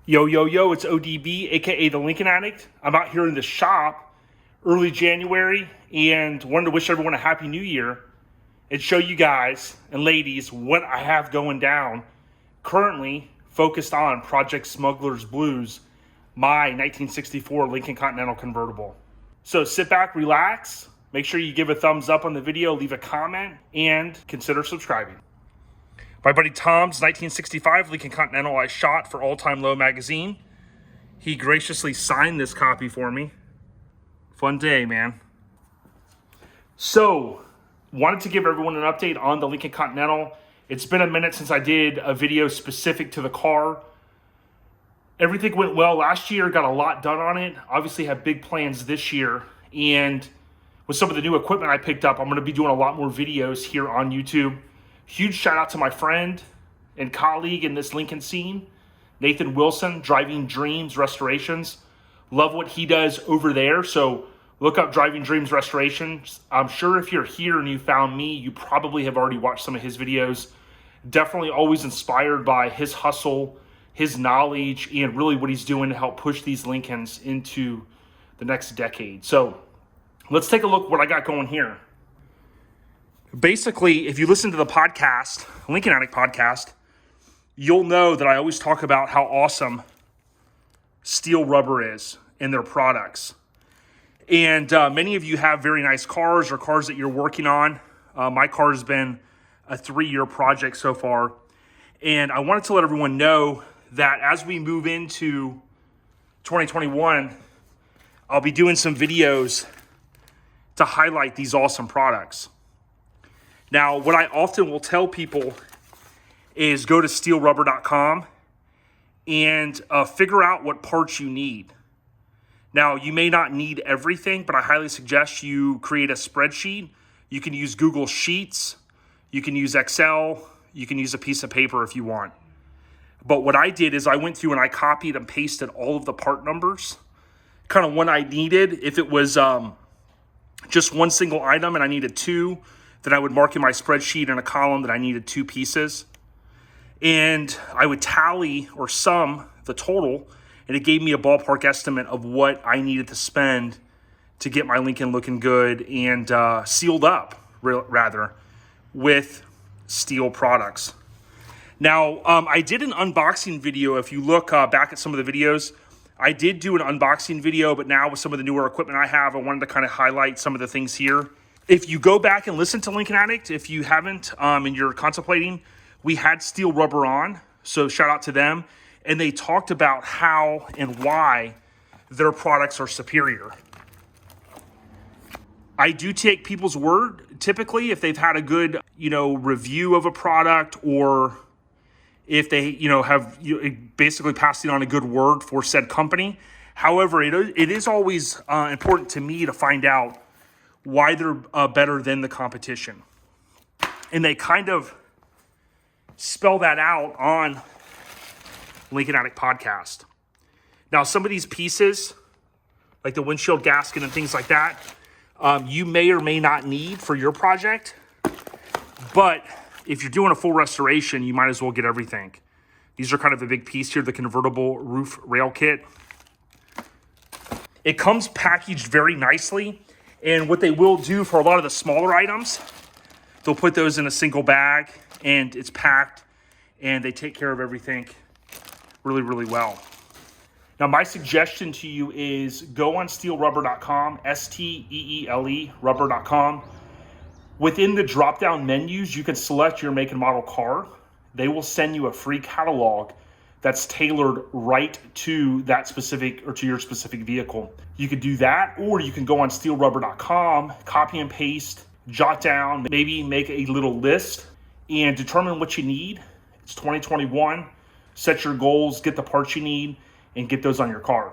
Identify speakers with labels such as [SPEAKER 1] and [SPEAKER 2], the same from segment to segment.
[SPEAKER 1] Yo, it's ODB, aka the Lincoln Addict. I'm out here in the shop early January and wanted to wish everyone a happy new year and show you guys and ladies what I have going down. Currently focused on Project Smuggler's Blues, my 1964 Lincoln Continental convertible. So sit back, relax, make sure you give a thumbs up on the video, leave a comment, and consider subscribing. My buddy Tom's 1965 Lincoln Continental I shot for All Time Low magazine. He graciously signed this copy for me. Fun day, man. So, wanted to give everyone an update on the Lincoln Continental. It's been a minute since I did a video specific to the car. Everything went well last year, got a lot done on it. Obviously have big plans this year. And with some of the new equipment I picked up, I'm going to be doing a lot more videos here on YouTube. Huge shout out to my friend and colleague in this Lincoln scene, Nathan Wilson, Driving Dreams Restorations. Love what he does over there. So look up Driving Dreams Restorations. I'm sure if you're here and you found me, you probably have already watched some of his videos. Definitely always inspired by his hustle, his knowledge, and really what he's doing to help push these Lincolns into the next decade. So let's take a look at what I got going here. Basically, if you listen to the podcast, Lincoln Addict podcast, you'll know that I always talk about how awesome Steele rubber is in their products. And many of you have very nice cars or cars that you're working on. My car has been a 3-year project so far. And I wanted to let everyone know that as we move into 2021, I'll be doing some videos to highlight these awesome products. Now, what I often will tell people is go to steelerubber.com and figure out what parts you need. Now, you may not need everything, but I highly suggest you create a spreadsheet. You can use Google Sheets. You can use Excel. You can use a piece of paper if you want. But what I did is I went through and I copied and pasted all of the part numbers, kind of when I needed. If it was just one single item and I needed 2, then I would mark in my spreadsheet in a column that I needed 2 pieces. And I would tally or sum the total, and it gave me a ballpark estimate of what I needed to spend to get my Lincoln looking good and sealed up, rather, with Steele products. Now, I did an unboxing video. If you look back at some of the videos, I did do an unboxing video, but now with some of the newer equipment I have, I wanted to kind of highlight some of the things here. If you go back and listen to Lincoln Addict, if you haven't and you're contemplating, we had Steele rubber on, so shout out to them. And they talked about how and why their products are superior. I do take people's word, typically, if they've had a good, review of a product, or if they, have basically passing on a good word for said company. However, it is always important to me to find out why they're better than the competition. And they kind of spell that out on Lincoln Addict podcast. Now, some of these pieces, like the windshield gasket and things like that, you may or may not need for your project. But if you're doing a full restoration, you might as well get everything. These are kind of a big piece here, the convertible roof rail kit. It comes packaged very nicely. And what they will do for a lot of the smaller items, they'll put those in a single bag and it's packed and they take care of everything really, really well. Now, my suggestion to you is go on steelerubber.com, S-T-E-E-L-E, rubber.com. Within the drop-down menus, you can select your make and model car. They will send you a free catalog that's tailored right to that specific or to your specific vehicle. You could do that, or you can go on steelerubber.com, copy and paste, jot down, maybe make a little list and determine what you need. It's 2021. Set your goals, get the parts you need, and get those on your car.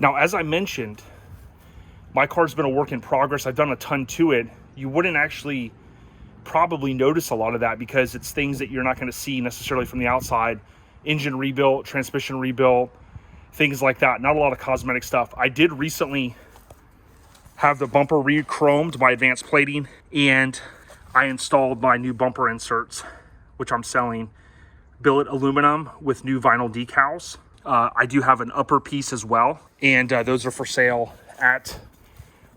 [SPEAKER 1] Now, as I mentioned, my car's been a work in progress. I've done a ton to it. You wouldn't actually probably notice a lot of that because it's things that you're not going to see necessarily from the outside. Engine rebuilt, transmission rebuilt, things like that. Not a lot of cosmetic stuff. I did recently have the bumper re-chromed, my advanced plating, and I installed my new bumper inserts, which I'm selling. billet aluminum with new vinyl decals. I do have an upper piece as well, and those are for sale at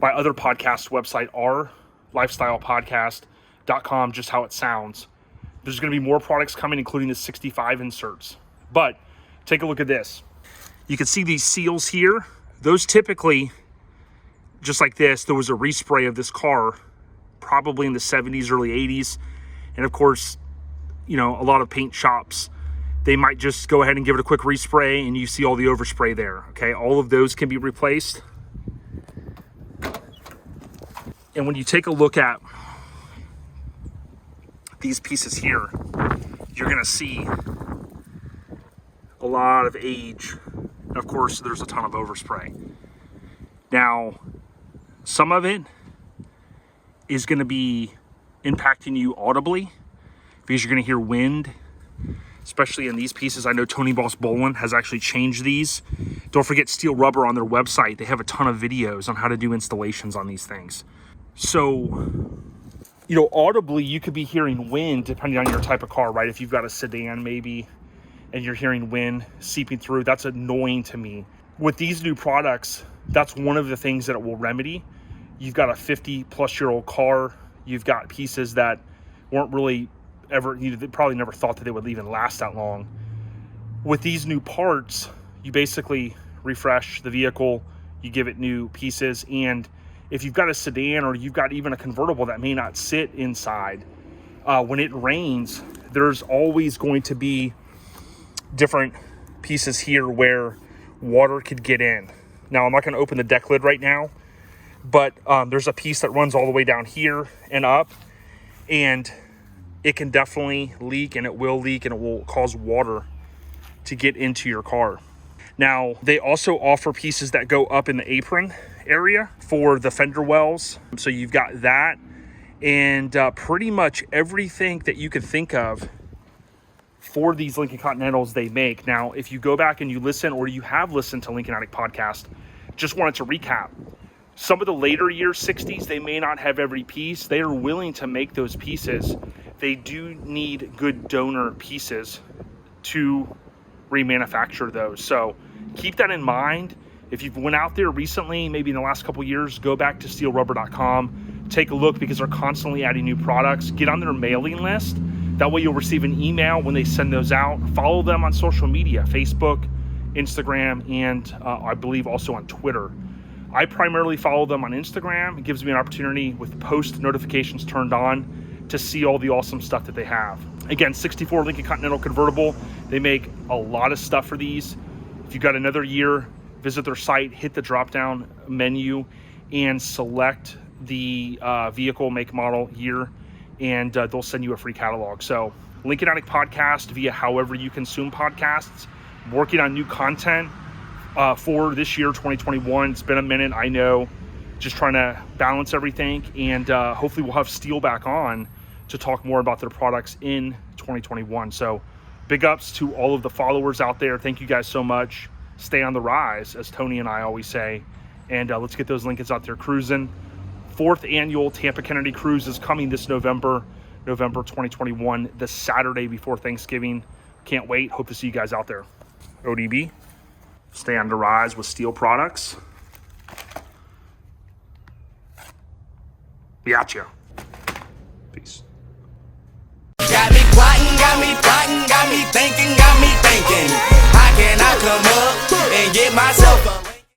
[SPEAKER 1] my other podcast website, ourlifestylepodcast.com, just how it sounds. There's going to be more products coming, including the 65 inserts. But take a look at this. You can see these seals here. Those typically, just like this, there was a respray of this car probably in the 70s, early 80s. And of course, you know, a lot of paint shops, they might just go ahead and give it a quick respray, and you see all the overspray there. Okay, all of those can be replaced. And when you take a look at these pieces here, you're gonna see a lot of age. And of course, there's a ton of overspray. Now, some of it is gonna be impacting you audibly because you're gonna hear wind, especially in these pieces. I know Tony Boss Bolin has actually changed these. Don't forget Steele Rubber on their website. They have a ton of videos on how to do installations on these things. So, you know, audibly, you could be hearing wind depending on your type of car, right? If you've got a sedan maybe, and you're hearing wind seeping through, that's annoying to me. With these new products, that's one of the things that it will remedy. You've got a 50-plus-year-old car. You've got pieces that weren't really ever, they probably never thought that they would even last that long. With these new parts, you basically refresh the vehicle, you give it new pieces, and if you've got a sedan or you've got even a convertible that may not sit inside, when it rains, there's always going to be different pieces here where water could get in. Now, I'm not going to open the deck lid right now, but there's a piece that runs all the way down here and up, and it can definitely leak, and it will leak, and it will cause water to get into your car. Now, they also offer pieces that go up in the apron area for the fender wells. So you've got that, and pretty much everything that you could think of for these Lincoln Continentals they make. Now, if you go back and you listen, or you have listened to Lincoln Addict podcast, just wanted to recap. Some of the later year 60s, they may not have every piece. They are willing to make those pieces. They do need good donor pieces to remanufacture those. So keep that in mind. If you've went out there recently, maybe in the last couple of years, go back to steelrubber.com, take a look, because they're constantly adding new products. Get on their mailing list. That way you'll receive an email when they send those out. Follow them on social media, Facebook, Instagram, and I believe also on Twitter. I primarily follow them on Instagram. It gives me an opportunity with post notifications turned on to see all the awesome stuff that they have. Again, 64 Lincoln Continental convertible. They make a lot of stuff for these. If you've got another year, visit their site, hit the drop-down menu, and select the vehicle, make, model, year, and they'll send you a free catalog. So, Lincoln Addict Podcast via however you consume podcasts. I'm working on new content for this year, 2021. It's been a minute, I know, just trying to balance everything, and hopefully we'll have Steele back on to talk more about their products in 2021. So, big ups to all of the followers out there. Thank you guys so much. Stay on the rise, as Tony and I always say, and let's get those Lincolns out there cruising. 4th annual Tampa Kennedy Cruise is coming this November 2021, the Saturday before Thanksgiving. Can't wait. Hope to see you guys out there. ODB, stay on the rise with Steele products. We got you. Peace.
[SPEAKER 2] Got me plotting, got me plotting, got me thinking, got me thinking. How can I come up and get myself up?